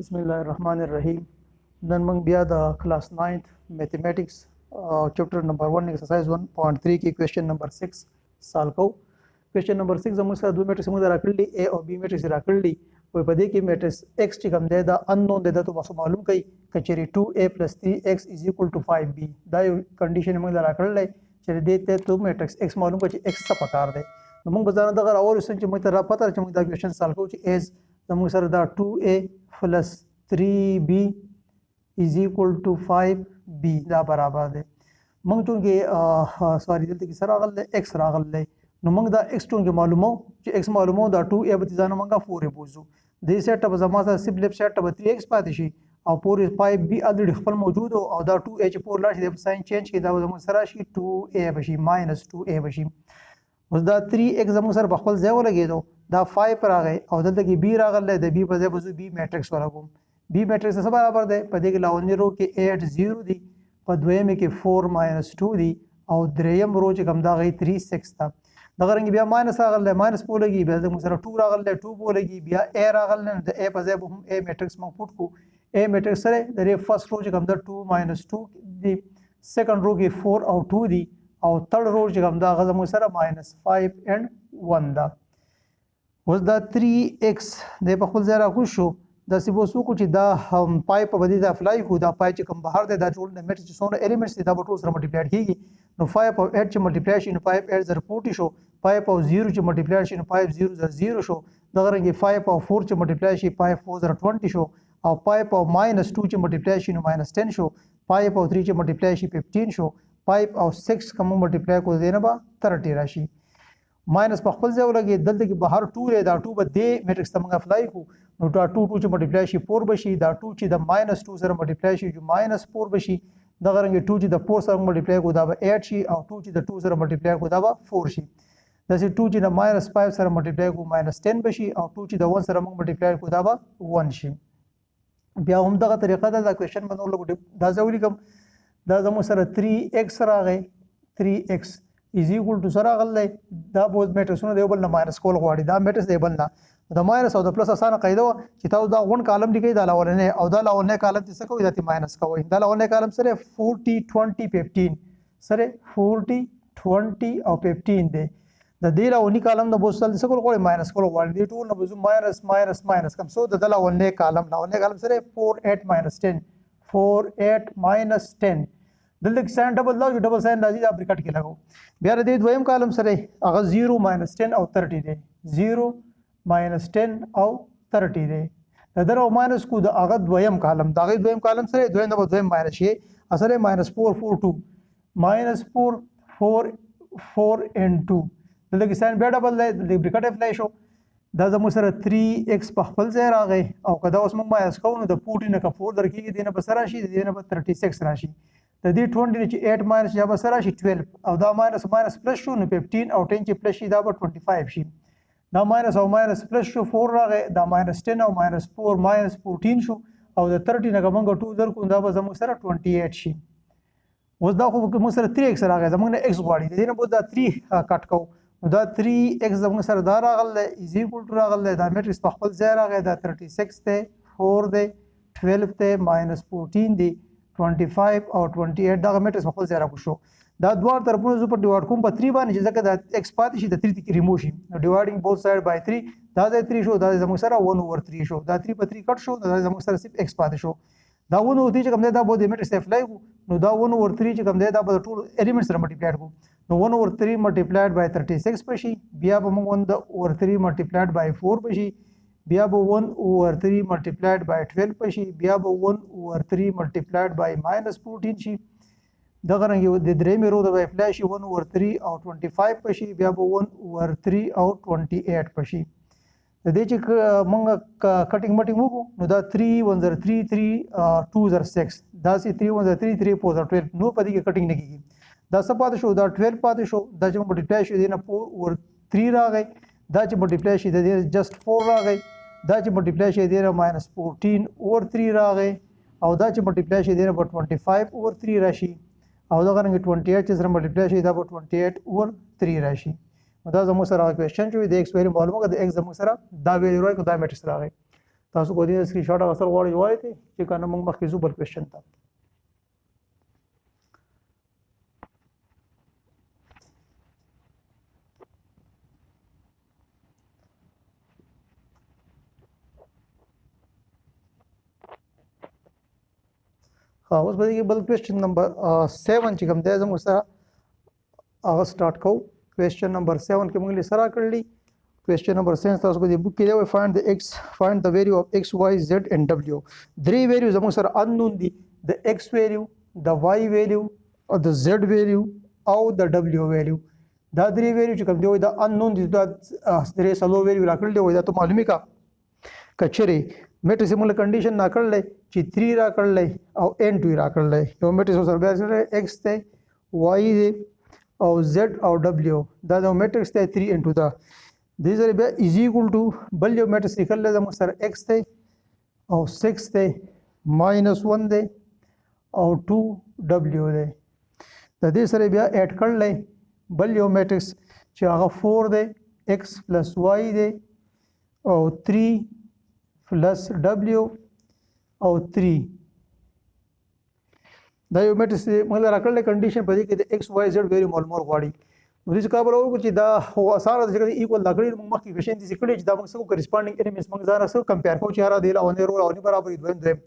بسم الله الرحمن الرحیم. نن موږ بیا د کلاس 9th میتھمیټکس چپټر نمبر 1 ایکسرسایز 1.3 کې کوېسچن نمبر 6 سال کوو. کوېسچن نمبر 6 زموږ سره دوه میټرکس موږ راکړلي A او B میټرکس راکړلي. په دې کې میټرکس X چې کوم دی دا اننون دی دا تاسو معلوم کړئ کچېری 2A + 3X = 5B دا یو کنډیشن موږ راکړلې چې دې ته تو میټرکس X معلوم کړئ چې X څه پکار دی. نو موږ ځان دغه اول چې موږ ته را پته چې موږ دا کوېسچن سال کوو چې از زموږ سره دا 2A + 3B = 5B دا برابر دی. موږ چونکې سوري دلته کې سره راغلی X راغلی نو موږ دا X چونکې معلومو چې X معلومو دا 2A به ځانو موږ 4 بوزو دې سیټ به زما سره سیب لیفټ سیټ به 3X پاتې شي او پورې 5B الریډي خپل موجود او دا 2A چې پور لاړ شي د ساين چینج کې دا زموږ سره شي 2A بشي -2A بشي. اوس دا 3X زموږ سره په خپل ځای ولګېدو دا 5 راغی او دلته کې B راغلی د B په ځای به زه B میټرکس ولګوم. B میټرکس څه برابر دی په دې کې لاولنی رو کې 8 0 دی په دویمه کې 4 - 2 دی او دریم رو چې کوم دا غي 3 6 تا دغه رنګ بیا ماینس راغلی ماینس بولېږي بیا زموږ سره 2 راغلی 2 بولېږي بیا A راغلی د A په ځای به هم A میټرکس موږ پټ کو. A میټرکس سره د فرست رو چې کوم دا 2 - 2 دی سیکنډ رو کې 4 او 2 دی او تھرد رو چې کوم دا زموږ سره -5 and 1 دا. اوس دا 3X د په خپل ځای راکوز شو دا سی بو سو کو چې دا پای په بدی دا اپلای کو دا پای چې کوم بهر دی دا ټول د میټرکس چې څونه الیمنټس دي دا به ټول سره ملټیپلای کیږي نو 5 او 8 چې ملټیپلای شي نو 5 8 زر 40 شو 5 او 0 چې ملټیپلای شي نو 5 0 زر 0 شو دغه رنګ 5 او 4 چې ملټیپلای شي 5 4 زر 20 شو او 5 او -2 چې ملټیپلای شي نو -10 شو 5 او 3 چې ملټیپلای شي 15 شو 5 او 6 کوم ملټیپلای کو دینه به 30 راشي ماینس په خپل ځای ولګي دلته کې بهر 2 دی دا 2 به د میټرکس ته موږ اپلای کو نو دا 2 2 چې ملټیپلای شي 4 بشي دا 2 چې د -2 سره ملټیپلای شي -4 بشي دغه رنګ 2 چې د 4 سره ملټیپلای کو دا به 8 شي او 2 چې د 2 سره ملټیپلای کو دا به 4 شي داسې 2 چې د -5 سره ملټیپلای کو -10 بشي او 2 چې د 1 سره موږ ملټیپلای کو دا به 1 شي. بیا هم دغه طریقه ده دا کوېسچن باندې لګو دا ځولې کوم دا زموږ سره 3X راغی 3X = سره غلې دا بوز میټرکسونه دی بل نه ماینس کول غواړي دا میټرکس دی بل نه د ماینس او د پلس اسانه قاعده چې تاسو دا ون کالم لیکي دا لاولنه او دا لاولنه کالم څه کوي دا ماینس کوي دا لاولنه کالم سره 40 20 15 سره 40 20 او 15 دی د دې لاولنه کالم د بوز څه کول غواړي ماینس کول غواړي دی ټول نه بوز ماینس کم سو د لاولنه کالم سره 4 8 -10 4 8 -10 دلته ساين ډبل لاو ډبل ساين راځي دا بریکټ کې لګو بیا د دویم کالم سره هغه 0 -10 او 30 دی 0 -10 او 30 دی درو ماینس کو د هغه دویم کالم دا غي دویم کالم سره دویم ماینس شي اصله -4 4 2 -4 4 4 and 2 دلته کې ساين بیا ډبل دی د بریکټ اپلای شو دا زموږ سره 3X په خپل ځای راغی او کدا اوس موږ ماینس کوو نو د 14 نه 4 درکېږي دینه به سره شي دینه به 36 راشي د دې 20 چې 8 ماینس یا به سره شي 12 او دا ماینس پلس شو نو 15 او 10 چې پلس شي دا به 25 شي دا ماینس او ماینس پلس شو 4 راغی دا -10 او -4 -14 شو او د 30 نه موږ 2 درکو دا به زموږ سره 28 شي. اوس دا خو موږ سره 3X راغی زموږ نه X غواړي د دې نه به دا 3 کټ کو نو دا 3X زموږ سره دا راغلی = راغلی دا میټرکس په خپل ځای راغی دا 36 ته 4 دی 12 ته -14 دی 25 او 28 دا میټرکس په خپل ځای راکو شو دا دوه طرفونه زو په ډیوایډ کوم په 3 باندې چې ځکه دا X پاتې شي د 3 کې ریموو شي نو ډیوایډینګ بوث ساید بای 3 دا 3 شو دا زموږ سره 1/3 شو دا 3 په 3 کټ شو دا زموږ سره صرف X پاتې شو دا 1/3 چې کوم دی دا به د میټرکس اپلای کو نو دا 1/3 چې کوم دی دا به ټول الیمنټس سره ملټیپلای کو نو 1/3 ملټیپلایډ بای 36 پشي بیا به موږ 1/3 ملټیپلایډ بای 4 پشي بیا به 1/3 ملټیپلایډ بای 12 پشي بیا به 1/3 ملټیپلایډ بای -14 شي دغه رنګ د درېمې رو د اپلای شي 1/3 او 25 پشي بیا به 1/3 او 28 پشي د دې چې موږ کټینګ مټینګ وکړو نو دا 3 1 0 3 3 2 0 6 دا سي 3 1 0 3 3 4 0 12 نو په دې کې کټینګ نه کیږي دا څه پاتې شو دا 12 پاتې شو دا چې ملټیپلای شي دینه 4/3 راغی دا چې ملټیپلای شي د جست 4 راغی دا چې ملټیپلای شي دینه -14/3 راغی او دا چې ملټیپلای شي دینه 25/3 راشي او دا غره 28 چې سره ملټیپلای شي دا 28/3 راشي دا زموږ سره کوېسچن چې د X ویلیو معلومه ده د X زموږ سره دا ویلیو راغی دا میټرکس راغی تاسو کو دې سکرین شاټ اثر غواړئ وایي ته چې کنه موږ مخکې زو بل کوېشن ته اوس به کې بل کوېشن نمبر 7 چې کوم دی زموږ سره هغه سٹارټ کوو کوېشن نمبر 7 کې موږ لې سره کړلی کوېشن نمبر 7 تاسو کو دی بک کې دی فایند د x فایند د ویلیو اف x y z and w درې ویلیو زموږ سره انون دي د x ویلیو د y ویلیو او د z ویلیو او د w ویلیو دا درې ویلیو چې کوم دی دا انون دي دا درې سلو ویلیو راکړل دی دا ته معلومه کا کچره میټریکس موږ کنډیشن نا کړل چې 3 را کړل او n2 را کړل یو میټریکس سره بیا سره x ته y دی او z او w دا د میټریکس ته 3 into دا دې سره بیا از ایکوال ټو بل یو میټریکس لیکل زموږ سره x ته او 6 ته -1 دی او 2w دی د دې سره بیا اډ کړل بل یو میټریکس چې هغه 4 دی x + y دی او 3 plus w او 3 دا یو میټریکس موږ راکړل کنډیشن په دې کې د x y z ویلیو معلومات غواړي نو دې څه کار وکړو چې دا هو اسانه ده چې ایکوال لاګړي موږ مخکې کوېشن دي کړي چې دا موږ سره کریسپانډینګ الیمنټس موږ ځان سره کمپیر کوو چې را دی لاونه رو لاونه برابر دویم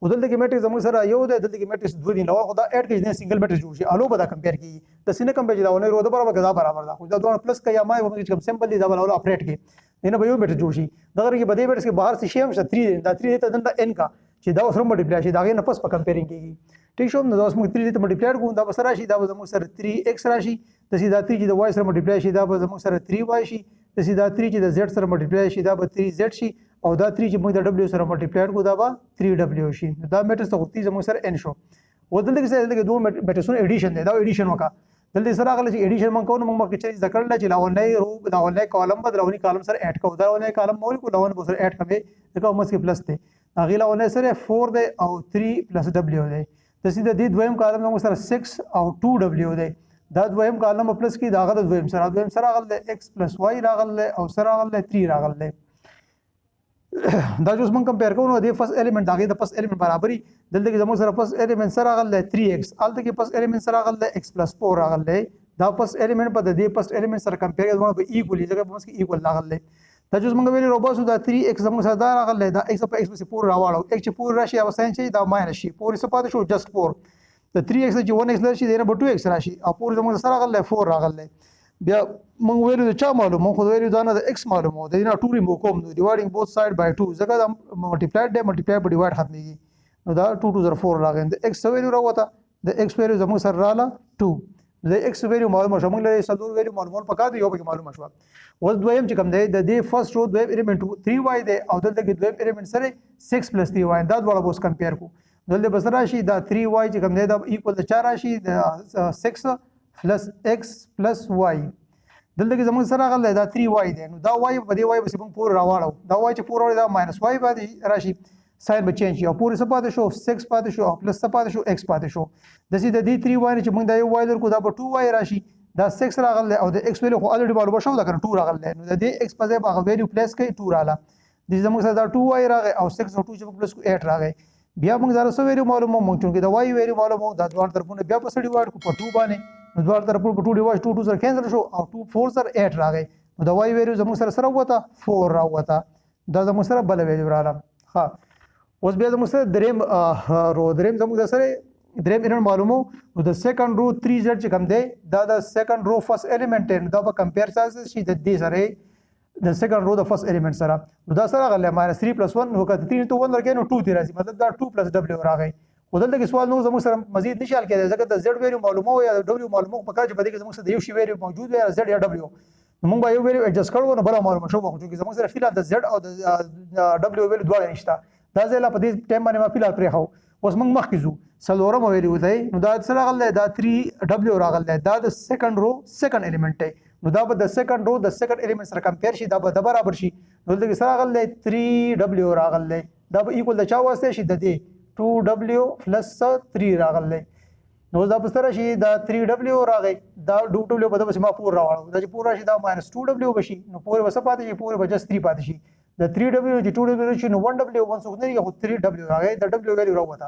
ودلته کې میټریکس موږ سره یو ده دلته کې میټریکس دوه دي نو خدا اډ کې نه سنگل میټریکس جوړ شي الو به دا کمپیر کیږي د سینه کمپیر دا ونه رو د برابر ده خو دا دوه پلس کیا ما موږ کوم سمبل دي دا ول اپریټ کې نه به یو میټریکس جوړ شي دا کې بده میټریکس کې بهر څه شي هم 3 دا 3 ته د n کا چې دا سره ملټیپلای شي دا غي نه پس په کمپیرینګ کیږي ٹھیک شو نو دا موږ 3 ته ملټیپلای کوو دا به سره شي دا به موږ سره 3x راشي د سیدا 3 چې د y سره ملټیپلای شي دا به موږ سره 3y شي د سیدا 3 چې د z سره ملټیپلای شي دا به 3z شي او دا 3 چې موږ د w سره ملټیپلای کوو دا به 3w شي دا میټریکس ته غوتی زموږ سره n شو ودلته کې دوه میټریکسونو ایډیشن دی دا ایډیشن وکا دلته سره غل چې ایډیشن مونږ کوو نو موږ چې ذکر ل چې لاونه رو لاونه کالم بدلونی کالم سره اډ کوو دا لاونه کالم مول کو لاونه سره اډ کوي دا کوم مسکه پلس ته اغه لاونه سره 4 دی او 3 + w دی د سیده د دویم کالم موږ سره 6 او 2w دی دا دویم کالم پلس کې داغه د دویم سره غل x + y راغل او سره غل 3 راغل دا جو موږ کمپیر کوو نو د فرست الیمنت داغه د فرست الیمنت برابرۍ دلته کې موږ سره فرست الیمنت سره غل 3x الته کې فرست الیمنت سره غل x + 4 راغل دا فرست الیمنت په د فرست الیمنت سره کمپیر کوو به ایکوالي ځکه په مسکه ایکوال راغل دا جو موږ ویلي روباسو دا 3x موږ سره دا راغل دا x په x + 4 راوړو x چې 4 راشي او ساين چې دا ماینس شي 4 څه پاتې شو جست 4 د 3x چې 1x راشي دا به 2x راشي او 4 موږ سره غل 4 راغل بیا موږ ویلو د چا معلومه خو ویلو دا نه د x معلومه د نه 2 ریمو کوم نو ډیوایډینګ بوث ساید بای 2 ځکه دا ملټیپلایډ دی ملټیپلای په ډیوایډ ختميږي نو دا 2 2 0 4 راغی د x ویلو راوته د x ویلو زموږ سره رااله 2 د x ویلو معلومه شو موږ له سلور ویلو معلومات پکا دی یو به معلومه شو اوس دویم چې کوم دی د دې فرست رو دویم الیمنت 3y دی او دلته کې دویم الیمنت سره 6 + 3y دا ډول به کمپیر کو دلته بس راشي دا 3y چې کوم دی دا ایکوال د 4 راشي د 6 + x + y دلته کې زموږ سره غل دا 3y دی نو دا y په دې y به موږ پور راوړو دا y چې پور راوړو دا -y باندې راشي ساين به چینج شي او پورې څه پاتې شو 6 پاتې شو او پلس څه پاتې شو x پاتې شو د سې د دې 3y چې موږ دا یو y درکو دا به 2y راشي دا 6 راغل او د x ویلو خو الریډي معلومه شو دا کنه 2 راغل نو د دې x په ځای به ویلیو پلس کوي 2 رااله د زموږ سره دا 2y راغی او 6 او 2 چې پلس کو 8 راغی بیا موږ زره سو ویلیو معلومه مونږ چې دا y ویلیو معلومه دا دوه طرفونه بیا په سړي وایډ کو په 2 باندې نو دوه طرفونه په 2 ډیوایډ 2 سره کینسل شو او 2 4 سره 8 راغی نو دا y ویلیو زموږ سره وته 4 راوته دا زموږ سره بل ویلیو رااله ها اوس بیا زموږ سره دریم رو دریم زموږ سره دریم انر معلومو نو د سیکنډ رو 3z چې کوم دی دا د سیکنډ رو فرست الیمنت دی دا په کمپیر سره شي د دې سره د سیکنډ رو د فرست الیمنت سره نو دا سره غل -3 + 1 نو کته 3 ته 1 درکې نو 2 تی راځي مطلب دا 2 + w راغی ودلته کې سوال نو زموږ سره مزید نشال کېږي ځکه د z ویلیو معلومه او یا د w معلومه په کار چې بده کې زموږ سره یو شی ویلیو موجود وي z یا w نو موږ به یو ویلیو ایڈجسټ کړو نو بل معلومه شو چې زموږ سره فعلا د z او د w ویلیو دواړه نشته دا ځله په دې ټایم باندې ما فعلا پرې خو اوس موږ مخکې ځو سلورم ویلیو دی نو دا سره راغل دا 3w راغل دا د سیکنډ رو سیکنډ الیمنت دی نو دا به د سیکنډ رو د سیکنډ الیمنت سره کمپیر شي دا به د برابر شي نو دغه سره راغل 3w راغل دا به ایکوال د چا واسطه شي د دې 2w + 3 راغل نو دا په سره شي دا 3w راغی دا 2w په دغه ما پور راوړو دا چې پور راشي دا -2w بشي نو پور وسه پاتې شي پور به just 3 پاتې شي د 3w چې 2w چې نو 1w 1 څوک نه خو 3w راغی د w ویلیو راوته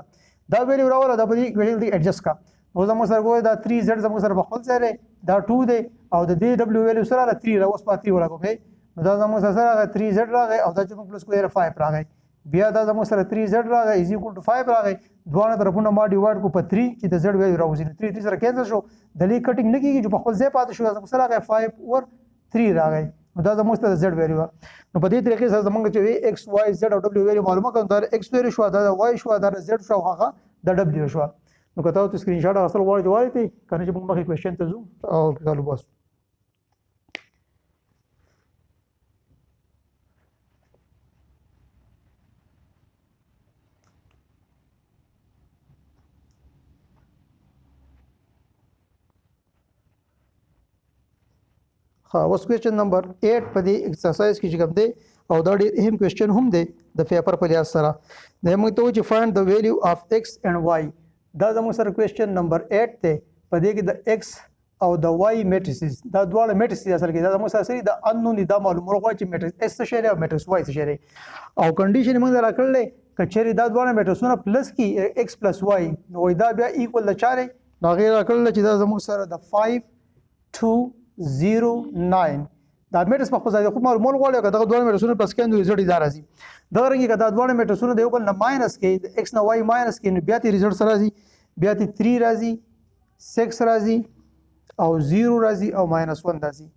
دا ویلیو راوله دا په دې اکویشن کې ایڈجسټ کا نو زموږ سره ګوره دا 3z زموږ سره په خپل ځای دی دا 2 دی او د دې w ویلیو سره دا 3 را اوس په 3 ولاګو نو دا زموږ سره 3z راغی او دا چې موږ پلس کوو 5 راغی بیا دا زموږ سره 3z راغی از ایکوال ټو 5 راغی دوه طرفونه ما ډیوایډ کو په 3 چې د z ویلیو راوځي 3 سره کینسل شو د لیک کټینګ نه کیږي چې په خپل ځای پاتې شو زموږ سره 5 اور 3 راغی نو دا زموږ سره z ویلیو نو په دې طریقې سره زموږ چې x y z او w ویلیو معلومه کوم دا x ویلیو شو دا y شو دا z شو هغه دا w شو نو کته ته سکرین شاټ اصل غواړي جوړی ته کنه چې موږ مخکې کوېشن ته ځو او چالو بس ها اوس کوېشن نمبر 8 په دې ایکسرسایز کې چې کوم دی او دا ډېر اهم کوېشن هم دی د پیپر په لحاظ سره دا موږ ته چې فایند د ویلیو اف x اینڈ y دا زموږ سره کوېشن نمبر 8 دی په دې کې د x او د y میټریسز دا دواړه میټریسز اصل کې دا زموږ سره سری د انون دا معلومه غواړي چې میټریکس s څه شی دی او میټریکس y څه شی دی او کنډیشن موږ را کړل کچېری دا دواړه میټریکسونه پلس کې x پلس y نو دا بیا ایکوال د 4 نو غیر را کړل چې دا زموږ سره د 5 2 0 9 دا میټرس په خپل ځای خو معلومه غواړي که دا دوه میټرسونه پلس کېندو ریزلټ دا راځي دا رنګ که دا دوه میټرسونه د یو بل نه ماینس کې د x نه y ماینس کې نو بیا تی ریزلټ سره راځي بیا تی 3 راځي 6 راځي او 0 راځي او -1 راځي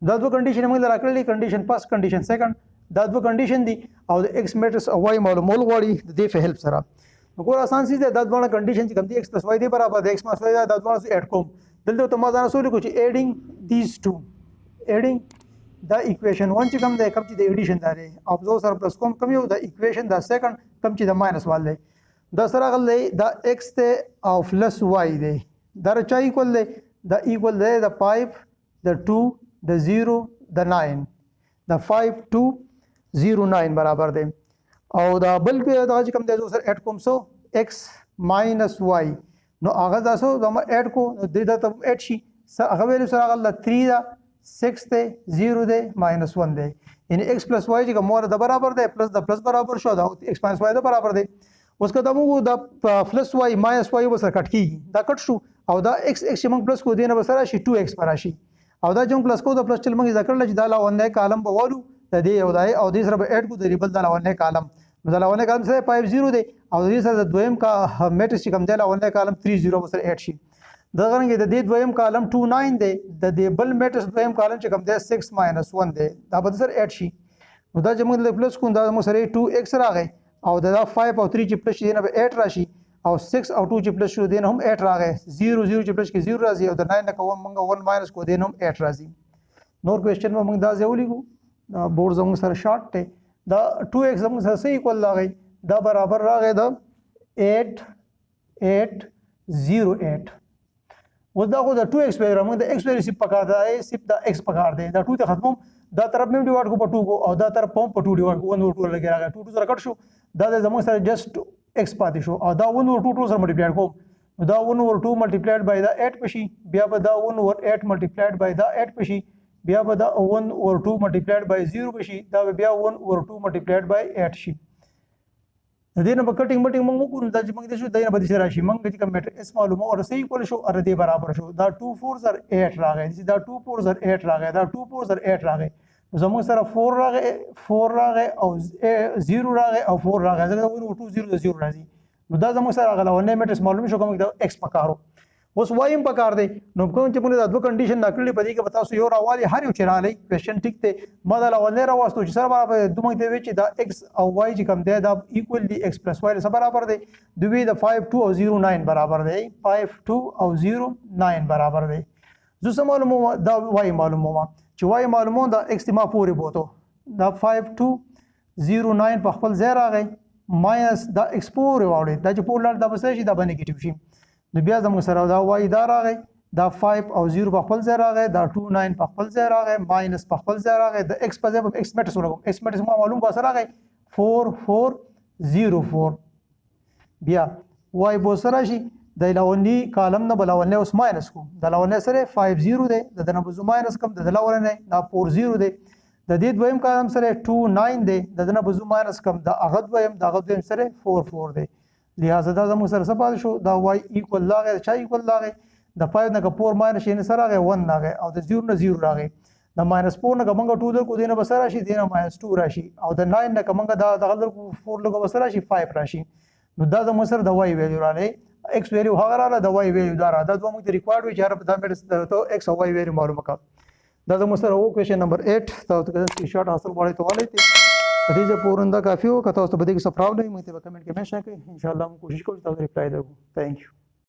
دا دوه کنډیشن موږ راکړلې کنډیشن فرست کنډیشن سیکنډ دا دوه کنډیشن دي او د x میټرس او y معلومه غواړي د دې په هیلپ سره نو ګور آسان سیز دا دوه کنډیشن چې کوم دي x + y دی برابر د x - y دا دوه اډ کوم دلته ته ما ځان سولې کو چې ایډینګ دیز ټو ایډینګ دا ایکویشن 1 چې کوم دی کوم چې د ایډیشن دا دی او زو سره پلس کوم کم یو د ایکویشن دا سیکنډ کوم چې د ماینس وال دی دا سره غل دی دا x ته او پلس y دی دا چا ایکوال دی دا ایکوال دی د 5 د 2 د 0 د 9 د 5 2 0 9 برابر دی او دا بل په دا چې کوم دی زو سره اډ کوم سو x - y نو هغه تاسو زما اډ کو د دې ته اډ شي هغه ویلو سره هغه 3 دا 6 ته 0 دی -1 دی یعنی x + y چې کومه د برابر دی پلس د پلس برابر شو دا x - y د برابر دی اوس کله موږ د پلس y -y وسره کټ کیږي دا کټ شو او دا x چې موږ پلس کو دینه وسره شي 2x پر راشي او دا چې موږ پلس کو د پلس چل موږ ذکر لږ دا لاونه کالم په والو د دې او دای او دې سره به اډ کو د ریبل دا لاونه کالم مثلا لاونه کالم سره 5 0 دی او دې سره د دویم کا میټرس چې کوم دی لاونه کالم 3 0 وسره اډ شي دا غرنګ د دې دویم کالم 2 9 دی د دې بل میټرس دویم کالم چې کوم دی 6 - 1 دی دا به سره اډ شي نو دا چې موږ پلس کو دا موږ سره 2x راغی او دا 5 او 3 چې پلس شي نه به 8 راشي او 6 او 2 چې پلس شو دین هم 8 راغی 0 0 چې پلس کې 0 راځي او د 9 نه کوم موږ 1 ماینس کو دین هم 8 راځي نور کوېشن موږ دا ځولې کو دا بورډ زموږ سره شارټ ته دا 2x زموږ سره صحیح کول راغی دا برابر راغی دا 8 8 0 8 و دا خو د 2x په موږ د x ویلیو سپ پکار دی سپ د x پکار دی دا 2 ته ختموم دا طرف مې ډیوایډ کو په 2 کو او دا طرف په 2 ډیوایډ کو 1 اور 2 لګی راغی 2 سره کټ شو دا د زموږ سره جست x پاتې شو او دا 1 اور 2 سره ملټیپلای کوم دا 1 اور 2 ملټیپلایډ بای دا 8 پشي بیا به دا 1 اور 8 ملټیپلایډ بای دا 8 پشي بیا به دا 1 اور 2 ملټیپلایډ بای 0 پشي دا بیا 1 اور 2 ملټیپلایډ بای 8 شي د دې نه په کټینګ مټینګ موږ وکړو دا چې موږ د شو دینه به د راشي موږ چې کوم میټر اس معلومه او صحیح کول شو ار دې برابر شو دا 2 4 زر 8 راغی دا 2 4 زر 8 راغی دا 2 4 زر 8 راغی زموږ سره 4 راغی او 0 راغی او 4 راغی ځکه 1 2 0 0 راځي نو دا زموږ سره غلونه میټرس معلومه شو کوم د x پکارو اوس وایم پکار دی نو کوم چې موږ د دوه کنډیشن ناکړلې په دې کې بتاو یو راوالي هر یو چرالي کوېشن ټیک ته ما دا لاولې راوستو چې سره برابر دوه موږ ته وی چې دا x او y چې کوم دی دا ایکوال دی x + y سره برابر دی دوی د 5 2 او 0 9 برابر دی 5 2 او 0 9 برابر دی زه سم معلومه دا y معلومه چې y معلومه دا x ما پورې بوته دا 5 2 0 9 په خپل ځای راغی ماینس دا x پورې واوړي دا چې پور لاړ دا به شي دا به نیگیټیو شي نو بیا زموږ سره دا y دا راغی دا 5 او 0 په خپل ځای راغی دا 2 9 په خپل ځای راغی ماینس په خپل ځای راغی د x په ځای په x میټرس ولګوم x میټرس ما معلوم به سره راغی 4 4 0 4 بیا y به سره شي د لاونی کالم نه بلاونه اوس ماینس کو د لاونه سره 5 0 دی د نه بزو ماینس کم د لاونه نه دا 4 0 دی د دې دویم کالم سره 2 9 دی د دنه بزو ماینس کم د هغه دویم سره 4 4 دی لہذا دا زموږ سره څه پاتې شو دا y ایکوال لاغې چا ایکوال لاغې د 5 نه 4 ماینس یې سره راغی 1 راغی او د 0 نه 0 راغی د -4 نه موږ 2 درکو دینه بسره راشي دینه -2 راشي او د 9 نه موږ دا د درکو 4 لګو بسره راشي 5 راشي نو دا زموږ سره د y ویلیو راغی x ویلیو هغه راغله د y ویلیو دا راځي دا موږ ته ریکوایرډ وي چې هر په دا مېټرس ته x او y ویلیو معلومه کړه دا زموږ سره وو کوېشن نمبر 8 تاسو ته سکرین شاټ حاصل غواړئ ته والئ په دې ځای پورې دا کافي و که تاسو ته په دې کې څه پرابلم وي موږ ته په کمنټ کې منشن کړئ ان شاء الله موږ کوشش کوو چې تاسو ریپلای درکړو تھینک یو